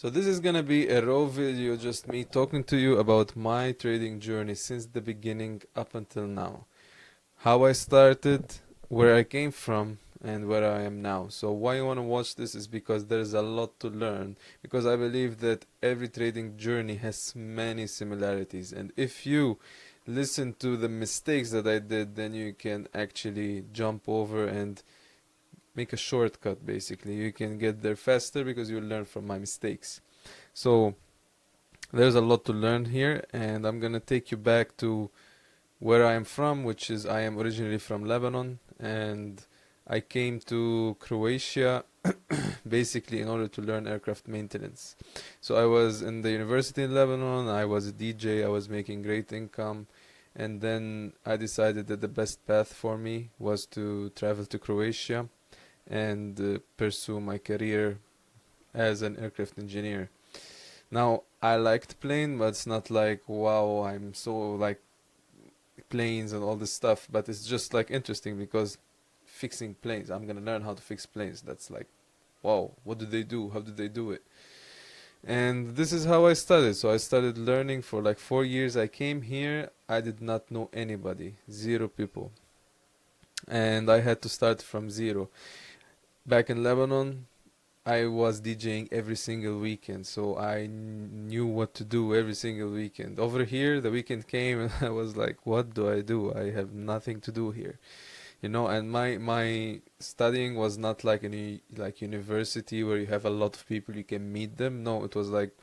So this is gonna be a raw video, just me talking to you about my trading journey since the beginning up until now. How I started, where I came from, and where I am now. So why you wanna watch this is because there's a lot to learn, because I believe that every trading journey has many similarities, and if you listen to the mistakes that I did, then you can actually jump over and make a shortcut. Basically, you can get there faster because you learn from my mistakes. So there's a lot to learn here, and I'm gonna take you back to where I am from, which is I am originally from Lebanon, and I came to Croatia basically in order to learn aircraft maintenance. So I was in the university in Lebanon, I was a DJ, I was making great income, and then I decided that the best path for me was to travel to Croatia and pursue my career as an aircraft engineer. Now, I liked plane, but it's not like, wow, I'm so like planes and all this stuff, but it's just like interesting because fixing planes, I'm gonna learn how to fix planes. That's like, wow, what do they do? How do they do it? And this is how I started. So I started learning for like 4 years. I came here, I did not know anybody, zero people. And I had to start from zero. Back in Lebanon, I was DJing every single weekend, so I knew what to do every single weekend. Over here, the weekend came and I was like, what do I do? I have nothing to do here. And my studying was not like any like university where you have a lot of people, you can meet them. No, it was like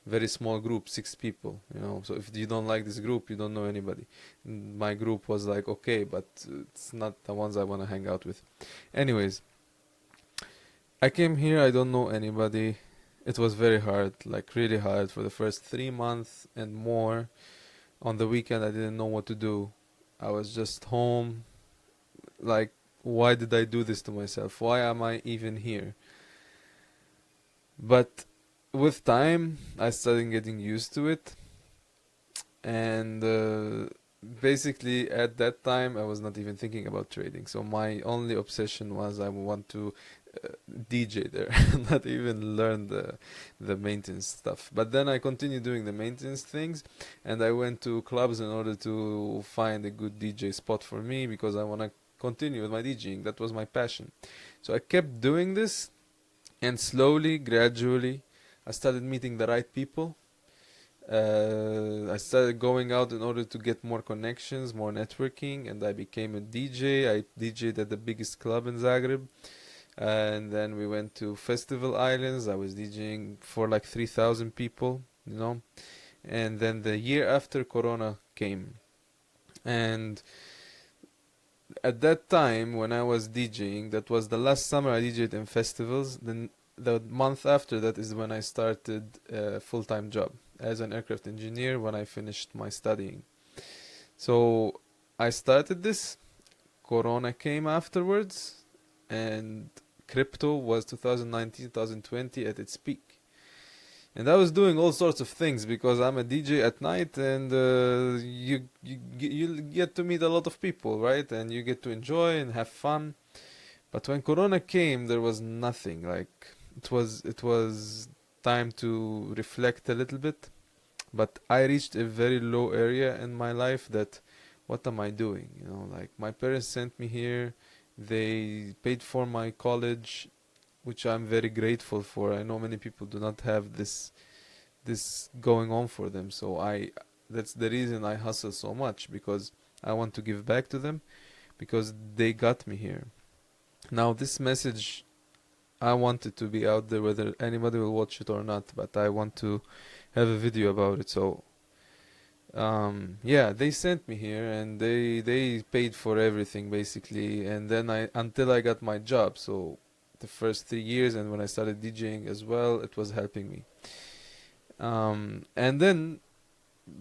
very small group, 6 people. So if you don't like this group, you don't know anybody. My group was like, okay, but it's not the ones I want to hang out with. Anyways, I came here, I don't know anybody. It was very hard, like really hard for the first 3 months and more. On the weekend, I didn't know what to do. I was just home, like, why did I do this to myself? Why am I even here? But with time, I started getting used to it, and basically at that time, I was not even thinking about trading. So my only obsession was I want to DJ there, not even learn the maintenance stuff. But then I continued doing the maintenance things, and I went to clubs in order to find a good DJ spot for me because I want to continue with my DJing. That was my passion. So I kept doing this, and slowly, gradually, I started meeting the right people. I started going out in order to get more connections, more networking, and I became a DJ. I DJed at the biggest club in Zagreb, and then we went to Festival Islands. I was DJing for like 3,000 people. And then the year after Corona came, and at that time when I was DJing, that was the last summer I DJed in festivals. Then the month after that is when I started a full-time job as an aircraft engineer when I finished my studying. So I started this. Corona came afterwards, and crypto was 2019, 2020 at its peak. And I was doing all sorts of things because I'm a DJ at night, and you get to meet a lot of people, right? And you get to enjoy and have fun. But when Corona came, there was nothing. Like it was time to reflect a little bit. But I reached a very low area in my life that what am I doing? Like my parents sent me here. They paid for my college, which I'm very grateful for. I know many people do not have this going on for them. So I that's the reason I hustle so much, because I want to give back to them because they got me here. Now this message, I want it to be out there whether anybody will watch it or not, but I want to have a video about it. So yeah, they sent me here and they paid for everything basically, and then I until I got my job. So the first 3 years, and when I started DJing as well, it was helping me. And then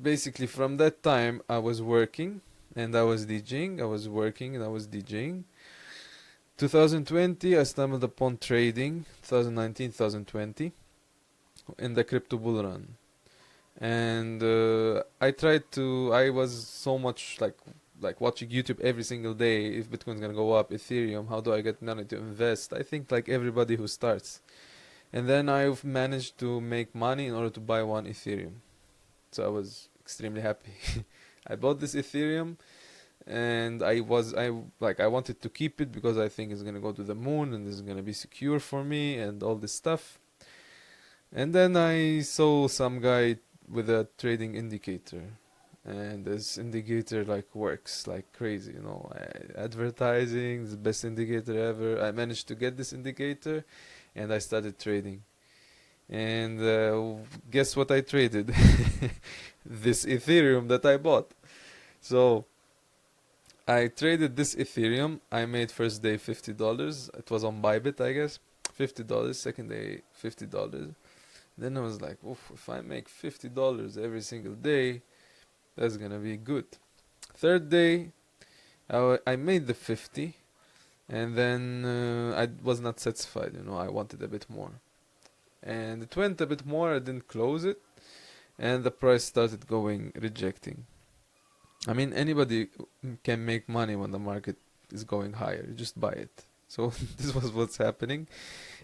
basically from that time, I was working and I was DJing. I was working and I was DJing. 2020, I stumbled upon trading. 2019, 2020, in the crypto bull run. And I was so much like watching YouTube every single day. If Bitcoin's gonna go up, Ethereum, how do I get money to invest? I think like everybody who starts. And then I've managed to make money in order to buy one Ethereum. So I was extremely happy. I bought this Ethereum, and I wanted to keep it because I think it's gonna go to the moon and it's gonna be secure for me and all this stuff. And then I saw some guy with a trading indicator, and this indicator like works like crazy, you know. Advertising, the best indicator ever. I managed to get this indicator, and I started trading. And guess what I traded? This Ethereum that I bought. So I traded this Ethereum. I made first day $50. It was on Bybit, I guess. $50. Second day $50. Then I was like, oof, if I make $50 every single day, that's gonna be good. Third day, I made the 50, and then I was not satisfied. You know, I wanted a bit more, and it went a bit more. I didn't close it, and the price started going rejecting. I mean, anybody can make money when the market is going higher. You just buy it. So this was what's happening,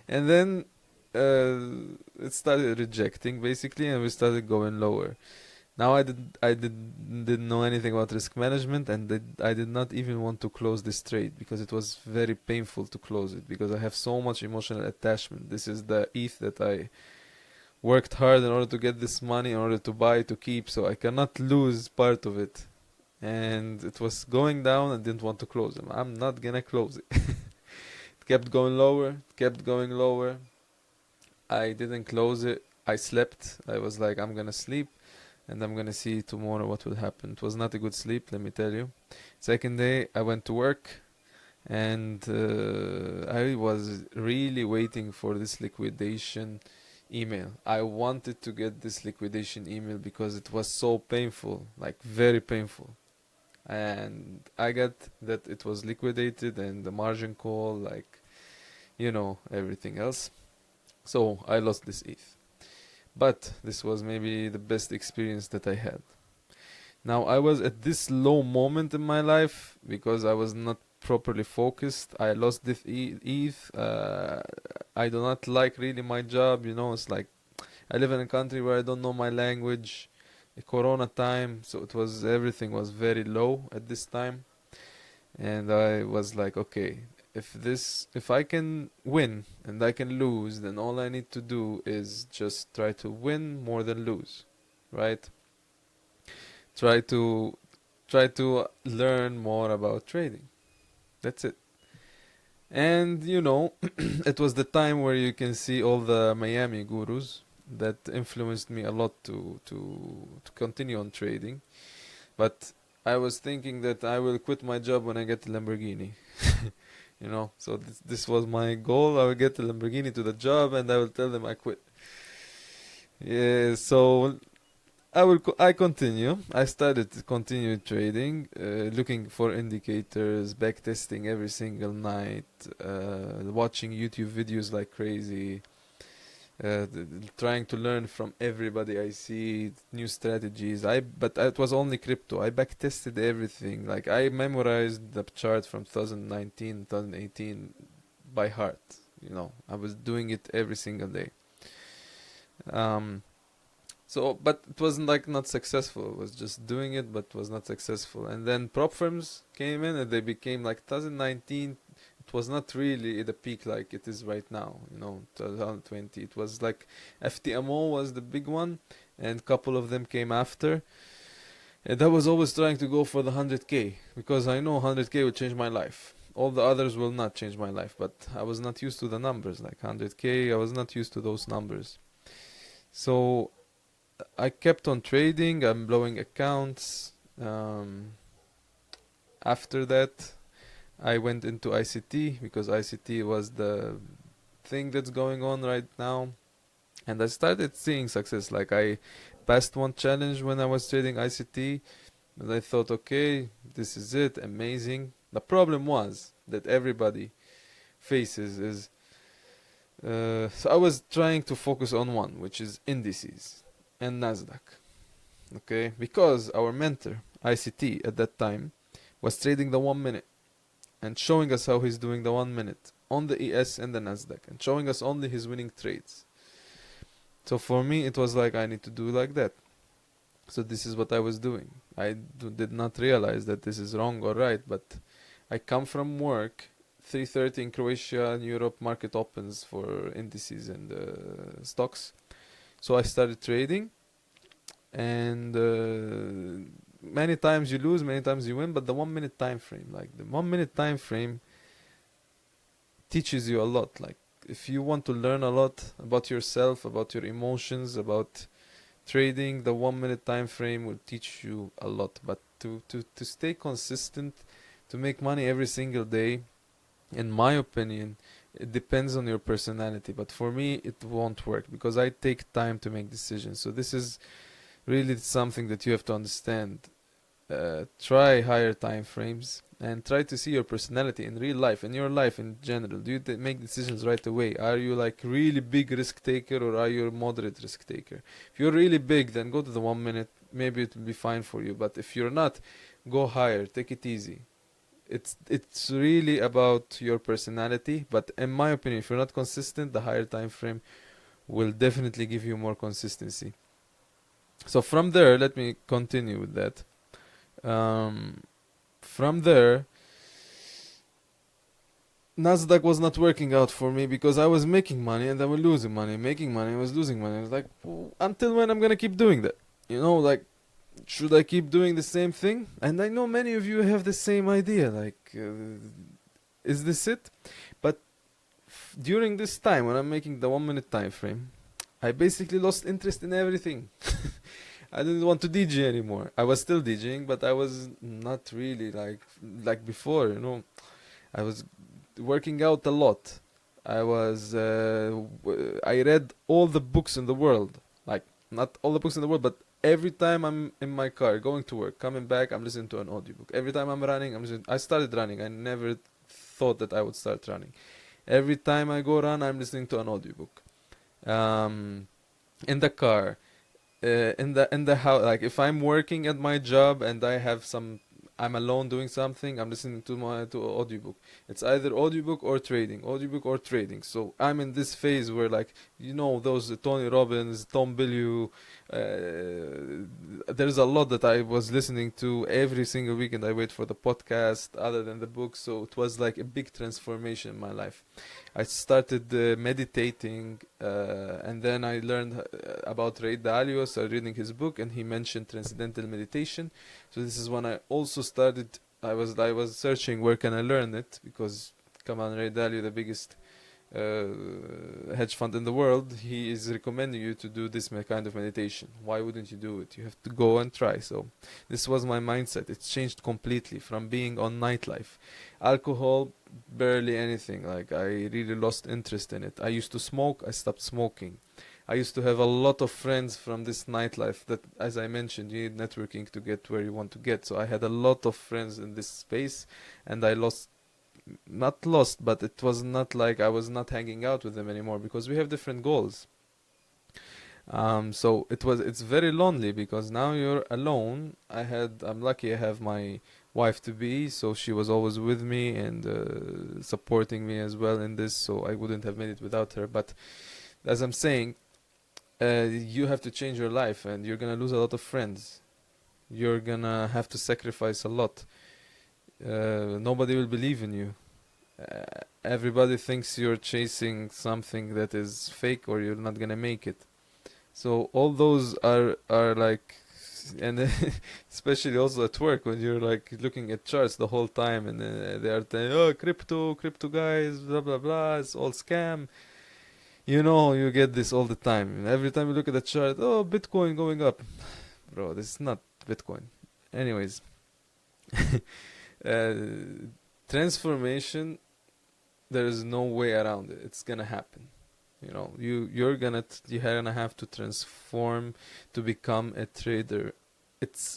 and then it started rejecting basically, and we started going lower. Now didn't know anything about risk management, and I did not even want to close this trade because it was very painful to close it because I have so much emotional attachment. This is the ETH that I worked hard in order to get this money, in order to buy, to keep, so I cannot lose part of it. And it was going down and didn't want to close them. I'm not gonna close it. It kept going lower, kept going lower. I didn't close it. I slept. I was like, I'm gonna sleep and I'm gonna see tomorrow what will happen. It was not a good sleep, let me tell you. Second day, I went to work, and I was really waiting for this liquidation email. I wanted to get this liquidation email because it was so painful, like very painful. And I got that it was liquidated and the margin call, like, you know, everything else. So I lost this ETH. But this was maybe the best experience that I had. Now I was at this low moment in my life because I was not properly focused. I lost this ETH. I do not like really my job. You know, it's like I live in a country where I don't know my language. A Corona time, so everything was very low at this time, and I was like, okay, if I can win and I can lose, then all I need to do is just try to win more than lose, right? Try to learn more about trading. That's it. And you know, it was the time where you can see all the Miami gurus that influenced me a lot to continue on trading. But I was thinking that I will quit my job when I get the Lamborghini. You know, so this was my goal. I will get the Lamborghini to the job and I will tell them I quit. Yeah, so I continue. I started to continue trading, looking for indicators, back testing every single night, watching YouTube videos like crazy, trying to learn from everybody I see, new strategies. But it was only crypto. I back tested everything. Like I memorized the chart from 2019, 2018 by heart. You know, I was doing it every single day. Um, so, but it wasn't like not successful. It was just doing it, but was not successful. And then prop firms came in, and they became like 2019. It was not really at the peak like it is right now. You know, 2020. It was like FTMO was the big one, and couple of them came after. And I was always trying to go for the 100K because I know 100K will change my life. All the others will not change my life, but I was not used to the numbers like 100K. I was not used to those numbers. So I kept on trading. I'm blowing accounts. After that, I went into ICT because ICT was the thing that's going on right now. And I started seeing success. Like I passed one challenge when I was trading ICT. And I thought, okay, this is it, amazing. The problem was that everybody faces is so I was trying to focus on one, which is indices and Nasdaq. Okay, because our mentor ICT at that time was trading the 1 minute and showing us how he's doing the 1 minute. on the ES and the Nasdaq and showing us only his winning trades. So for me, it was like I need to do like that. So this is what I was doing. Did not realize that this is wrong or right, but I come from work, 3:30 in Croatia and Europe market opens for indices and stocks. So I started trading, and many times you lose, many times you win, but the 1 minute time frame, like the 1 minute time frame teaches you a lot. Like if you want to learn a lot about yourself, about your emotions, about trading, the 1 minute time frame will teach you a lot. But to stay consistent, to make money every single day, in my opinion, it depends on your personality. But for me, it won't work because I take time to make decisions. So this is really something that you have to understand. Try higher time frames and try to see your personality in real life, in your life in general. Do you make decisions right away? Are you like really big risk taker or are you a moderate risk taker? If you're really big, then go to the 1 minute. Maybe it will be fine for you. But if you're not, go higher. Take it easy. It's really about your personality. But in my opinion, if you're not consistent, the higher time frame will definitely give you more consistency. So from there, let me continue with that. From there, Nasdaq was not working out for me because I was making money and I was losing money, making money, I was losing money. I was like, until when I'm gonna keep doing that? You know, like, should I keep doing the same thing? And I know many of you have the same idea, like, is this it? But during this time, when I'm making the 1 minute time frame, I basically lost interest in everything. I didn't want to DJ anymore. I was still DJing, but I was not really like before, you know. I was working out a lot. I read all the books in the world. Like, not all the books in the world, but every time I'm in my car going to work, coming back, I'm listening to an audiobook. Every time I'm running, I started running. I never thought that I would start running. Every time I go run, I'm listening to an audiobook. In the car, in the house, like if I'm working at my job and I'm alone doing something, I'm listening to audiobook. It's either audiobook or trading. So I'm in this phase where, like, you know, those Tony Robbins, Tom Bilyeu, there's a lot that I was listening to every single weekend. I wait for the podcast other than the book. So it was like a big transformation in my life. I started meditating, and then I learned about Ray Dalio. Started reading his book, and he mentioned transcendental meditation. So this is when I also started. I was searching where can I learn it, because come on, Ray Dalio, the biggest hedge fund in the world, he is recommending you to do this kind of meditation. Why wouldn't you do it? You have to go and try. So this was my mindset. It's changed completely from being on nightlife, alcohol, barely anything. Like, I really lost interest in it. I used to smoke, I stopped smoking. I used to have a lot of friends from this nightlife that, as I mentioned, you need networking to get where you want to get. So I had a lot of friends in this space, and I not lost, but it was not like I was not hanging out with them anymore because we have different goals. So it's very lonely because now you're alone. I'm lucky I have my wife to be, so she was always with me and supporting me as well in this, so I wouldn't have made it without her. But as I'm saying, you have to change your life and you're gonna lose a lot of friends. You're gonna have to sacrifice a lot. Nobody will believe in you. Everybody thinks you're chasing something that is fake or you're not gonna make it. So all those are like, and especially also at work when you're like looking at charts the whole time and they are saying, oh, crypto guys, blah blah blah, it's all scam. You know, you get this all the time. Every time you look at the chart, oh, Bitcoin going up. Bro, this is not Bitcoin. Anyways, uh, transformation, there is no way around it. It's gonna happen. You know, you're gonna have to transform to become a trader.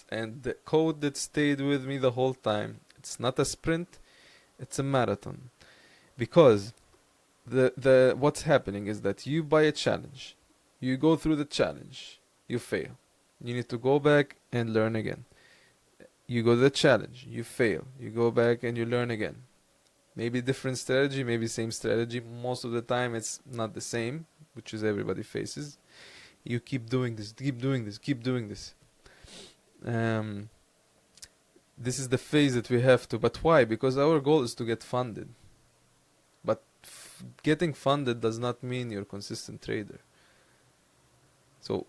And the code that stayed with me the whole time. It's not a sprint, it's a marathon. Because the what's happening is that you buy a challenge, you go through the challenge, you fail, you need to go back and learn again. You go to the challenge, you fail, you go back and you learn again. Maybe different strategy, maybe same strategy. Most of the time it's not the same, which is everybody faces. You keep doing this, keep doing this, keep doing this. Um, this is the phase that we have to. But why? Because our goal is to get funded. But getting funded does not mean you're a consistent trader. So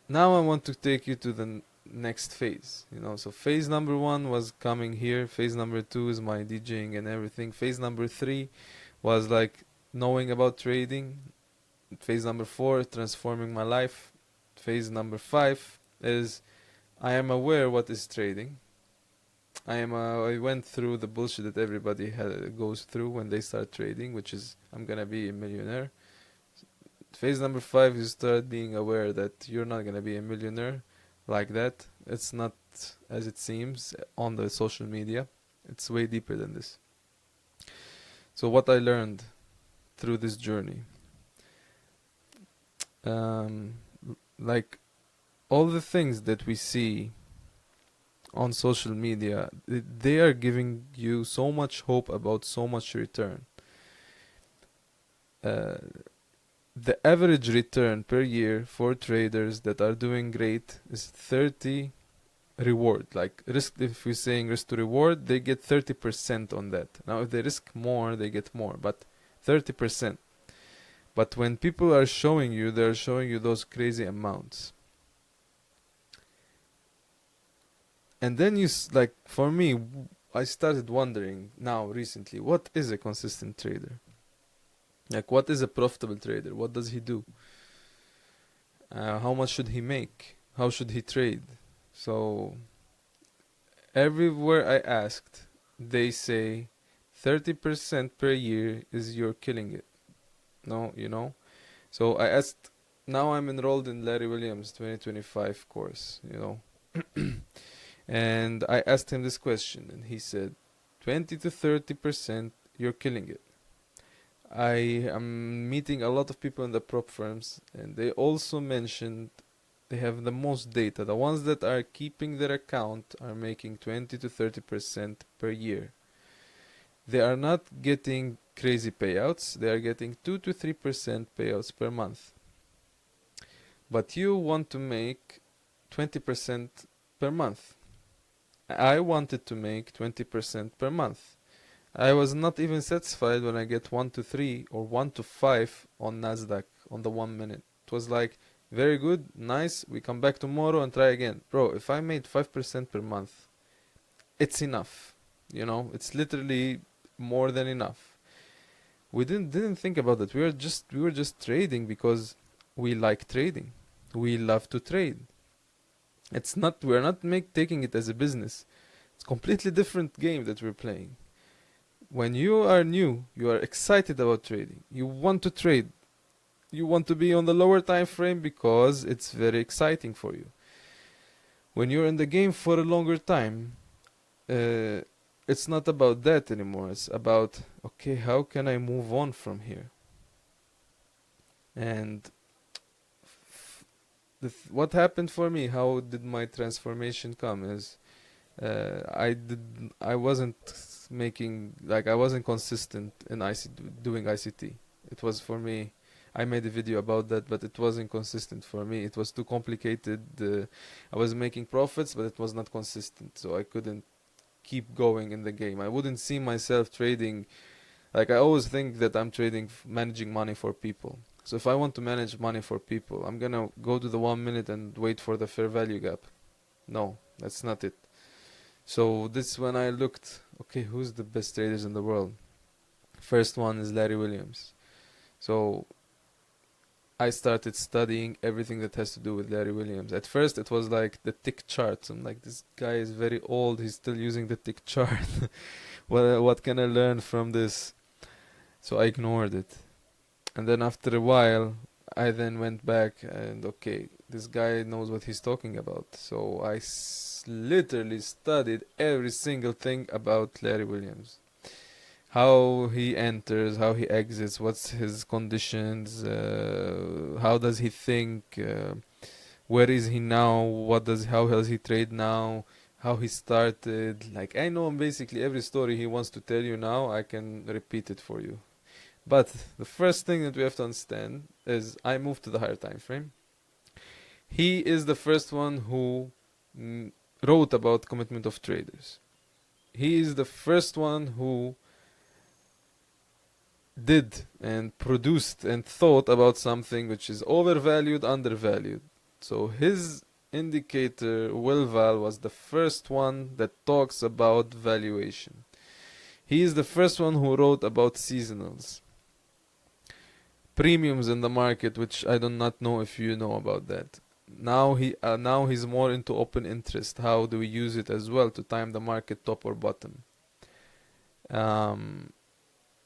now I want to take you to the next phase. So phase number 1 was coming here. Phase number 2 is my DJing and everything. Phase number 3 was like knowing about trading. Phase number 4, transforming my life. Phase number 5 is I am aware what is trading. I went through the bullshit that everybody goes through when they start trading, which is I'm gonna be a millionaire. Phase number 5, you start being aware that you're not gonna be a millionaire like that. It's not as it seems on the social media. It's way deeper than this. So what I learned through this journey, like all the things that we see on social media, they are giving you so much hope about so much return. The average return per year for traders that are doing great is 30 reward. Like risk, if we're saying risk to reward, they get 30% on that. Now if they risk more, they get more, but 30%. But when people are showing you, they're showing you those crazy amounts. And then like for me, I started wondering now recently, what is a consistent trader? Like what is a profitable trader? What does he do? How much should he make? How should he trade? So everywhere I asked, they say 30% per year is you're killing it. No. So I asked, now I'm enrolled in Larry Williams 2025 course, And I asked him this question, and he said, 20 to 30%, you're killing it. I am meeting a lot of people in the prop firms, and they also mentioned they have the most data. The ones that are keeping their account are making 20 to 30% per year. They are not getting crazy payouts. They are getting 2 to 3% payouts per month. But you want to make 20% per month. I wanted to make 20% per month. I was not even satisfied when I get 1 to 3 or 1 to 5 on Nasdaq on the 1 minute. It was like, very good, nice, we come back tomorrow and try again. Bro, if I made 5% per month, it's enough. It's literally more than enough. We didn't think about it. We were just trading because we like trading. We love to trade. We're not taking it as a business. It's a completely different game that we're playing. When you are new, you are excited about trading. You want to trade. You want to be on the lower time frame because it's very exciting for you. When you're in the game for a longer time, it's not about that anymore. It's about, okay, how can I move on from here? And what happened for me, how did my transformation come, is I wasn't I wasn't consistent in doing ICT. It was, for me, I made a video about that, but it wasn't consistent for me. It was too complicated. I was making profits, but it was not consistent, so I couldn't keep going in the game. I wouldn't see myself trading. Like, I always think that I'm trading, managing money for people. So if I want to manage money for people, I'm gonna go to the 1 minute and wait for the fair value gap. No, that's not it. So this, when I looked, okay, who's the best traders in the world? First one is Larry Williams. So I started studying everything that has to do with Larry Williams. At first it was like the tick charts. I'm like, this guy is very old, he's still using the tick chart. What can I learn from this? So I ignored it. And then after a while, I then went back and, okay, this guy knows what he's talking about. So I literally studied every single thing about Larry Williams. How he enters, how he exits, what's his conditions, how does he think, where is he now, how does he trade now, how he started. Like, I know basically every story he wants to tell you now, I can repeat it for you. But the first thing that we have to understand is I moved to the higher time frame. He is the first one who mm, wrote about commitment of traders. He is the first one who did and produced and thought about something which is overvalued, undervalued. So his indicator, Willval, was the first one that talks about valuation. He is the first one who wrote about seasonals, premiums in the market, which I do not know if you know about that. Now he's more into open interest. How do we use it as well to time the market top or bottom? Um,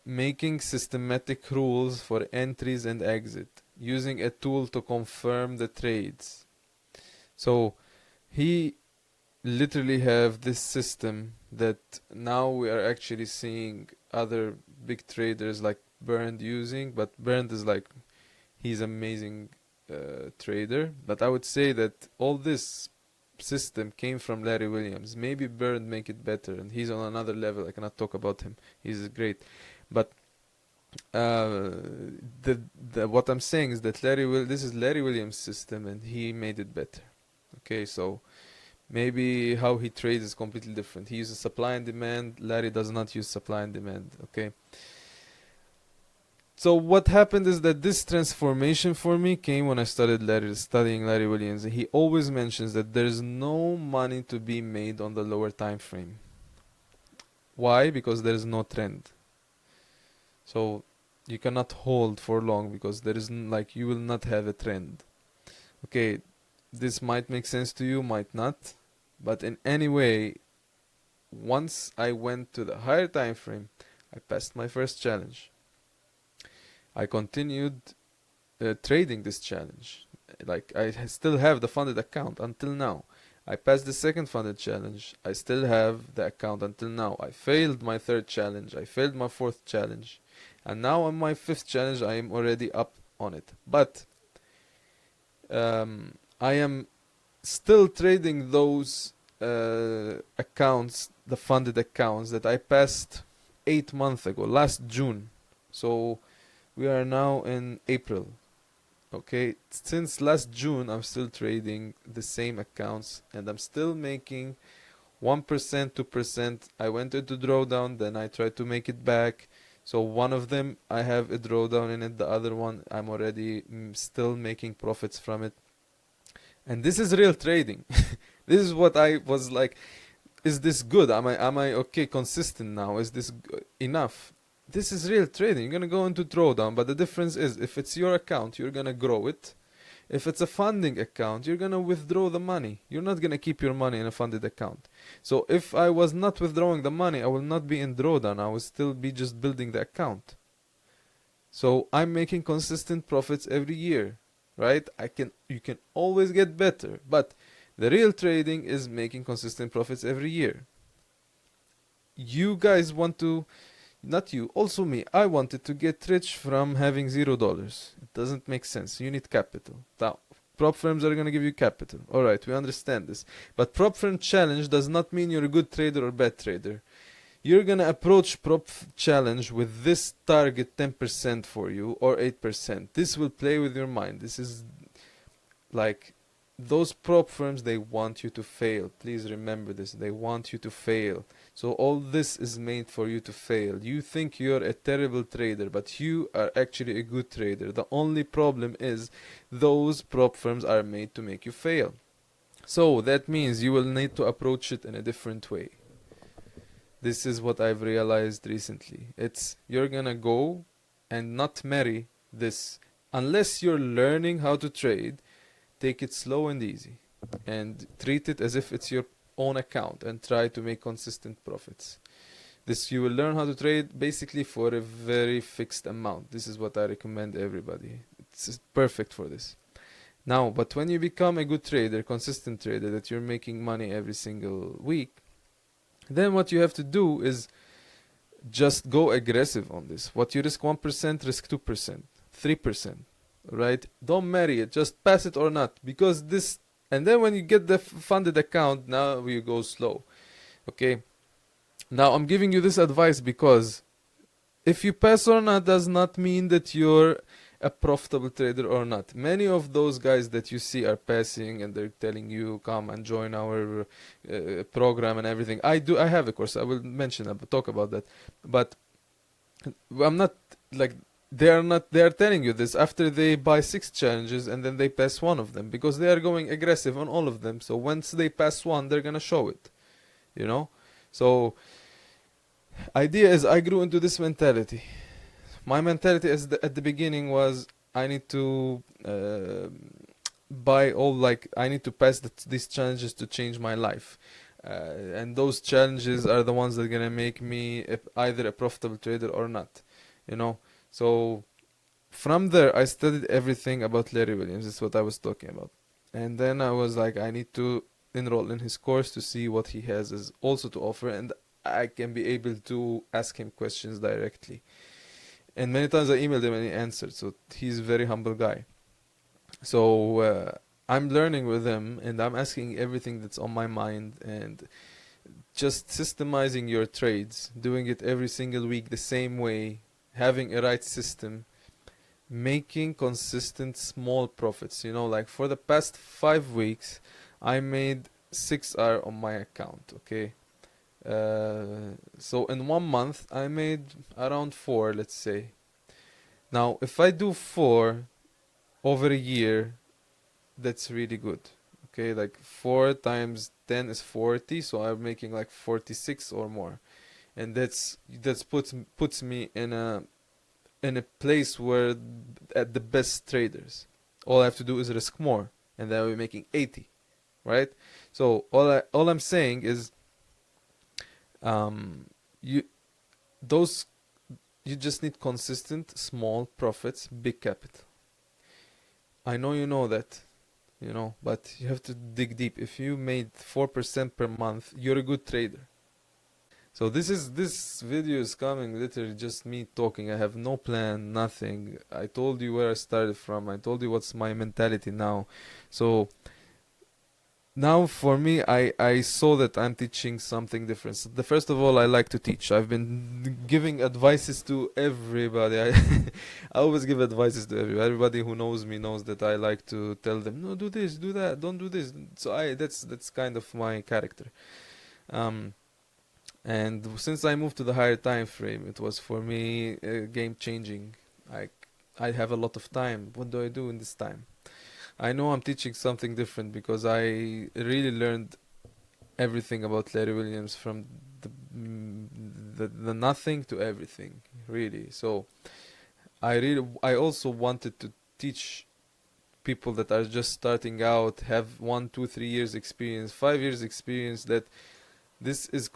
Making systematic rules for entries and exit, using a tool to confirm the trades. So he literally have this system that now we are actually seeing other big traders like Bernd using, but Bernd is like, he's amazing trader, but I would say that all this system came from Larry Williams. Maybe Bernd make it better, and he's on another level. I cannot talk about him. He's great, but the what I'm saying is that this is Larry Williams' system, and he made it better. Okay, so maybe how he trades is completely different. He uses supply and demand. Larry does not use supply and demand. Okay. So what happened is that this transformation for me came when I started studying Larry Williams. He always mentions that there is no money to be made on the lower time frame. Why? Because there is no trend. So you cannot hold for long because there is like you will not have a trend. Okay, this might make sense to you, might not, but in any way, once I went to the higher time frame, I passed my first challenge. I continued trading this challenge. Like I still have the funded account until now. I passed the second funded challenge. I still have the account until now. I failed my third challenge. I failed my fourth challenge. And now on my fifth challenge, I am already up on it. But I am still trading those accounts, the funded accounts that I passed 8 months ago, last June. So we are now in April. Okay, since last June, I'm still trading the same accounts and I'm still making 1%, 2%. I went into drawdown, then I tried to make it back. So one of them, I have a drawdown in it. The other one, I'm already still making profits from it. And this is real trading. This is what I was like, is this good? Am I okay, consistent now? Is this enough? This is real trading. You're gonna go into drawdown, but the difference is if it's your account, you're gonna grow it. If it's a funding account, you're gonna withdraw the money. You're not gonna keep your money in a funded account. So if I was not withdrawing the money, I will not be in drawdown. I will still be just building the account. So I'm making consistent profits every year, right? You can always get better, but the real trading is making consistent profits every year. You guys want to, not you, also me, I wanted to get rich from having $0. It doesn't make sense. You need capital. Now, prop firms are going to give you capital. Alright, we understand this. But prop firm challenge does not mean you're a good trader or bad trader. You're going to approach prop challenge with this target 10% for you or 8%. This will play with your mind. This is like those prop firms, they want you to fail. Please remember this. They want you to fail. So all this is made for you to fail. You think you're a terrible trader, but you are actually a good trader. The only problem is those prop firms are made to make you fail. So that means you will need to approach it in a different way. This is what I've realized recently. It's you're gonna go and not marry this. Unless you're learning how to trade, take it slow and easy. And treat it as if it's your own account and try to make consistent profits. This you will learn how to trade basically for a very fixed amount. This is what I recommend everybody. It's perfect for this. Now, but when you become a good trader, consistent trader, that you're making money every single week, then what you have to do is just go aggressive on this. What you risk 1%, risk 2%, 3%, right? Don't marry it, just pass it or not, because this And then when you get the funded account, now you go slow. Okay. Now I'm giving you this advice because if you pass or not does not mean that you're a profitable trader or not. Many of those guys that you see are passing and they're telling you come and join our program and everything. I have a course. I will mention that, talk about that. But I'm not like they are telling you this after they buy 6 challenges and then they pass one of them because they are going aggressive on all of them. So once they pass one, they're gonna show it. You know? So idea is I grew into this mentality. My mentality at the beginning was I need to buy all like I need to pass these challenges to change my life. And those challenges are the ones that are gonna make me either a profitable trader or not, you know. So from there, I studied everything about Larry Williams. That's what I was talking about. And then I was like, I need to enroll in his course to see what he has is also to offer, and I can be able to ask him questions directly. And many times I emailed him and he answered. So he's a very humble guy. So I'm learning with him and I'm asking everything that's on my mind and just systemizing your trades, doing it every single week the same way, having a right system, making consistent small profits. You know, like for the past 5 weeks, I made 6R on my account, okay? So in 1 month, I made around 4, let's say. Now, if I do 4 over a year, that's really good. Okay, like 4 times 10 is 40, so I'm making like 46 or more, and that's puts me in a place where at the best traders, all I have to do is risk more, and then we're making 80, right? So all I'm saying is, you those you just need consistent small profits, big capital. I know you know that, you know, but you have to dig deep. If you made 4% per month, you're a good trader. So this video is coming literally just me talking. I have no plan, nothing. I told you where I started from. I told you what's my mentality now. So now for me, I saw that I'm teaching something different. So the first of all, I like to teach. I've been giving advices to everybody. I always give advices to everybody. Everybody who knows me knows that I like to tell them, no, do this, do that, don't do this. So that's kind of my character. Um, and since I moved to the higher time frame, it was for me game changing. I have a lot of time. What do I do in this time? I know I'm teaching something different because I really learned everything about Larry Williams from the nothing to everything, really. So I also wanted to teach people that are just starting out, have 1, 2, 3 years experience, 5 years experience, that this is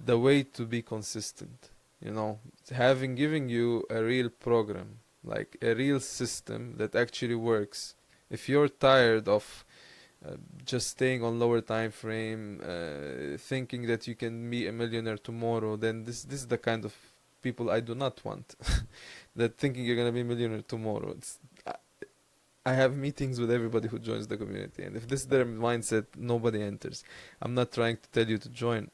the way to be consistent. You know, giving you a real program, like a real system that actually works. If you're tired of just staying on lower time frame, thinking that you can be a millionaire tomorrow, then this is the kind of people I do not want. That thinking you're gonna be a millionaire tomorrow. I have meetings with everybody who joins the community, and if this is their mindset, nobody enters. I'm not trying to tell you to join.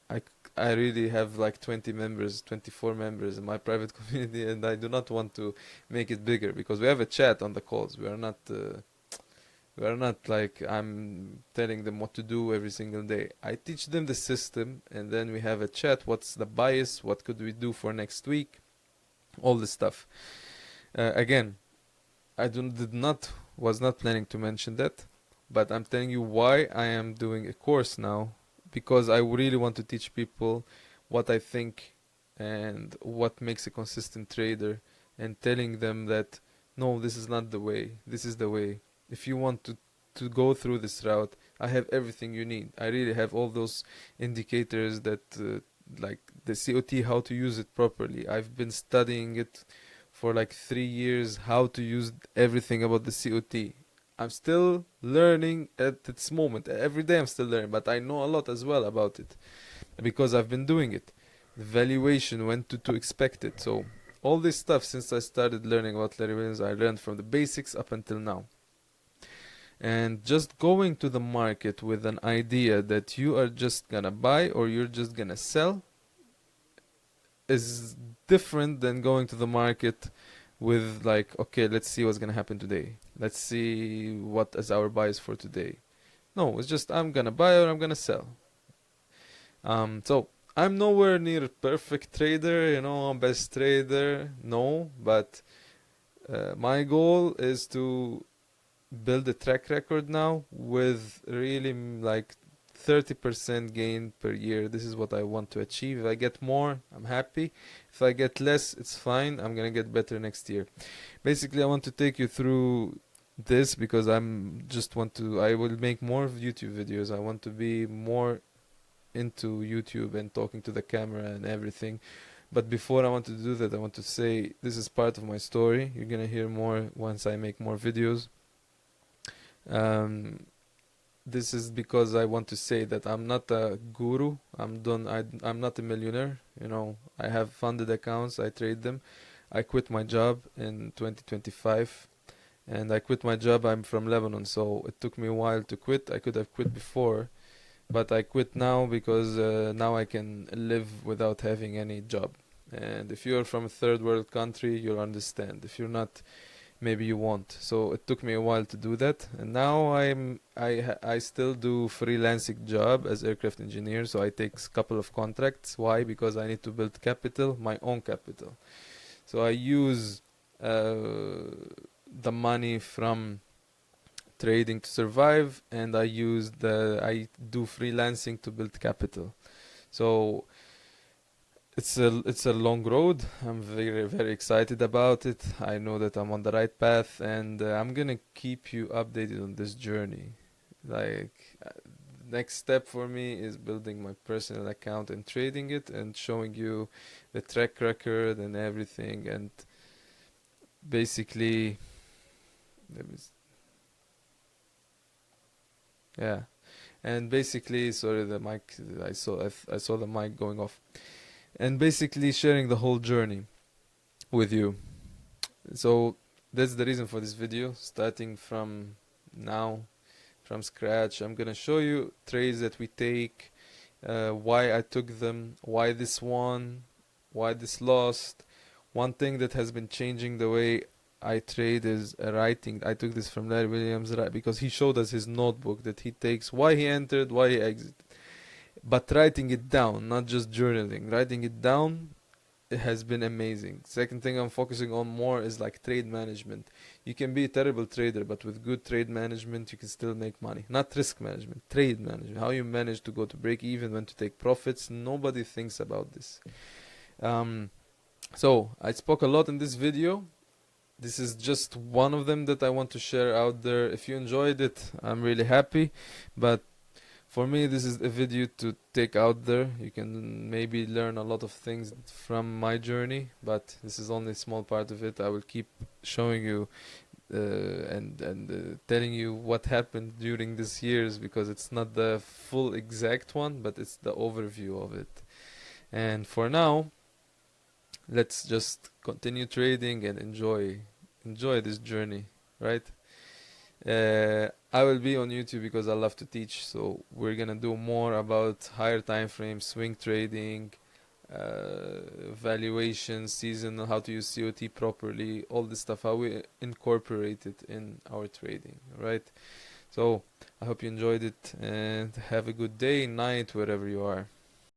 I, I really have like 20 members, 24 members in my private community, and I do not want to make it bigger because we have a chat on the calls. We are not like I'm telling them what to do every single day. I teach them the system, and then we have a chat. What's the bias? What could we do for next week? All this stuff. Again, was not planning to mention that, but I'm telling you why I am doing a course now, because I really want to teach people what I think and what makes a consistent trader, and telling them that no, this is not the way, this is the way. If you want to go through this route, I have everything you need. I really have all those indicators that like the COT, how to use it properly. I've been studying it for like 3 years, how to use everything about the COT. I'm still learning at this moment. Every day I'm still learning, but I know a lot as well about it because I've been doing it. The valuation, when to expect it. So all this stuff, since I started learning about Larry Williams, I learned from the basics up until now. And just going to the market with an idea that you are just gonna buy or you're just gonna sell is different than going to the market with like, okay, let's see what's gonna happen today. Let's see what is our bias for today. No, it's just I'm gonna buy or I'm gonna sell. So I'm nowhere near a perfect trader, best trader, no, but my goal is to build a track record now with really like 30% gain per year. This is what I want to achieve. If I get more, I'm happy. If I get less, it's fine. I'm gonna get better next year. Basically, I want to take you through this because I will make more YouTube videos. I want to be more into YouTube and talking to the camera and everything. But before I want to do that, I want to say this is part of my story. You're gonna hear more once I make more videos. Um, this is because I want to say that I'm not a guru. I'm not a millionaire. I have funded accounts. I trade them. I quit my job in 2025, and I quit my job. I'm from Lebanon, so it took me a while to quit. I could have quit before, but I quit now because now I can live without having any job. And if you're from a third world country, you'll understand. If you're not, maybe you won't. So it took me a while to do that, and now I still do freelancing job as aircraft engineer. So I take a couple of contracts. Why? Because I need to build capital, my own capital. So I use the money from trading to survive, and I do freelancing to build capital. So it's a long road. I'm very very excited about it. I know that I'm on the right path, and I'm gonna keep you updated on this journey. Like next step for me is building my personal account and trading it and showing you the track record and everything. And basically, let me yeah. And basically, sorry, the mic. I saw the mic going off. And basically, sharing the whole journey with you. So that's the reason for this video. Starting from now, from scratch, I'm gonna show you trades that we take, why I took them, why this won, why this lost. One thing that has been changing the way I trade is writing. I took this from Larry Williams because he showed us his notebook that he takes, why he entered, why he exited. But writing it down, not just journaling. Writing it down, it has been amazing. Second thing I'm focusing on more is like trade management. You can be a terrible trader, but with good trade management, you can still make money. Not risk management, trade management. How you manage to go to break even, when to take profits. Nobody thinks about this. So I spoke a lot in this video. This is just one of them that I want to share out there. If you enjoyed it, I'm really happy. But for me, this is a video to take out there. You can maybe learn a lot of things from my journey, but this is only a small part of it. I will keep showing you and telling you what happened during these years, because it's not the full exact one, but it's the overview of it. And for now, let's just continue trading and enjoy this journey, right? I will be on YouTube because I love to teach, so we're gonna do more about higher time frames, swing trading, valuation, seasonal, how to use COT properly, all this stuff, how we incorporate it in our trading, right? So I hope you enjoyed it, and have a good day, night, wherever you are.